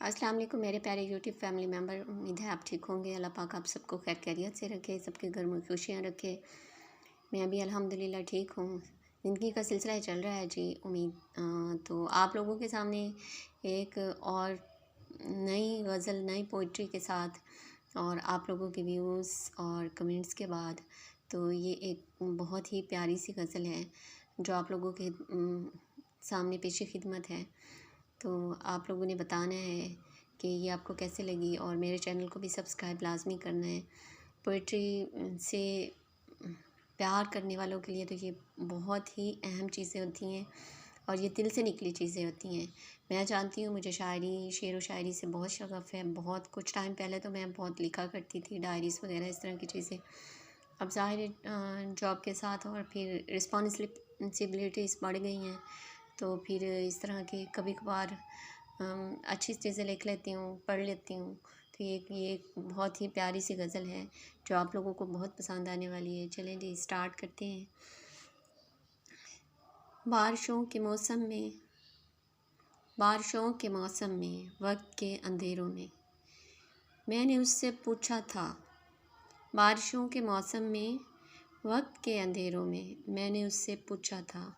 अस्सलाम वालेकुम मेरे प्यारे यूट्यूब फैमिली मेम्बर। उम्मीद है आप ठीक होंगे। अल्लाह पाक आप सबको खैर खैरियत से रखे, सबके घर में खुशियाँ रखे। मैं भी अल्हम्दुलिल्लाह ठीक हूँ। ज़िंदगी का सिलसिला चल रहा है जी। तो आप लोगों के सामने एक और नई गज़ल, नई पोइट्री के साथ और आप लोगों के व्यूज़ और कमेंट्स के बाद, तो ये एक बहुत ही प्यारी सी गज़ल है जो आप लोगों के सामने पेश खिदमत है। तो आप लोगों ने बताना है कि ये आपको कैसे लगी और मेरे चैनल को भी सब्सक्राइब लाजमी करना है। पोइट्री से प्यार करने वालों के लिए तो ये बहुत ही अहम चीज़ें होती हैं और ये दिल से निकली चीज़ें होती हैं। मैं जानती हूँ, मुझे शायरी, शेर व शायरी से बहुत शगफ़ है। बहुत कुछ टाइम पहले तो मैं बहुत लिखा करती थी, डायरीज़ वगैरह इस तरह की चीज़ें। अब ज़ाहिर है जॉब के साथ और फिर रिस्पॉन्सिबिलिटीज़ बढ़ गई हैं, तो फिर इस तरह के कभी कभार अच्छी चीज़ें लिख लेती हूँ, पढ़ लेती हूँ। तो ये एक बहुत ही प्यारी सी गज़ल है जो आप लोगों को बहुत पसंद आने वाली है। चलें जी, स्टार्ट करते हैं। बारिशों के मौसम में वक्त के अंधेरों में मैंने उससे पूछा था। बारिशों के मौसम में वक्त के अंधेरों में मैंने उससे पूछा था,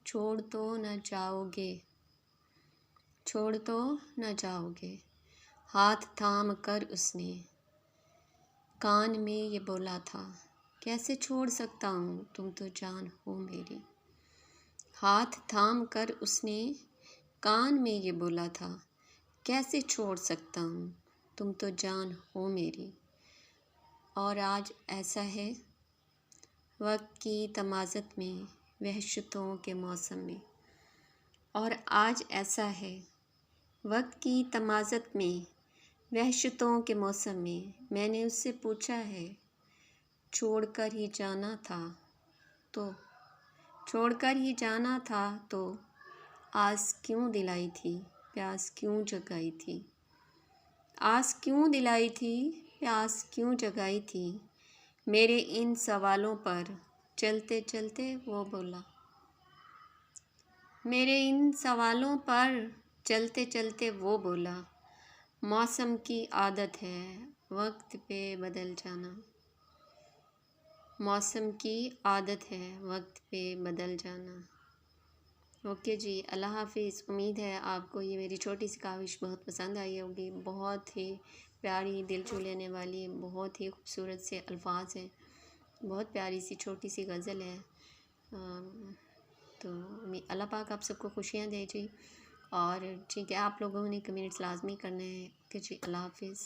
छोड़ तो न जाओगे। हाथ थाम कर उसने कान में ये बोला था, कैसे छोड़ सकता हूँ, तुम तो जान हो मेरी। हाथ थाम कर उसने कान में ये बोला था, कैसे छोड़ सकता हूँ, तुम तो जान हो मेरी। और आज ऐसा है वक्त की तमाज़त में वहशतों के मौसम में। और आज ऐसा है वक्त की तमाज़त में वहशतों के मौसम में मैंने उससे पूछा है, छोड़कर ही जाना था तो आस क्यों दिलाई थी, प्यास क्यों जगाई थी। आस क्यों दिलाई थी, प्यास क्यों जगाई थी। मेरे इन सवालों पर चलते चलते वो बोला। मेरे इन सवालों पर चलते चलते वो बोला, मौसम की आदत है वक्त पे बदल जाना। मौसम की आदत है वक्त पे बदल जाना। ओके जी, अल्लाह हाफिज़। उम्मीद है आपको ये मेरी छोटी सी काविश बहुत पसंद आई होगी। बहुत ही प्यारी, दिल छू लेने वाली, बहुत ही खूबसूरत से अल्फाज हैं। बहुत प्यारी सी छोटी सी गज़ल है। तो अल्लाह पाक आप सबको खुशियाँ दे जी। और ठीक है, आप लोगों ने कमेंट्स लाजमी करने हैं कि जी। अल्लाह हाफिज़।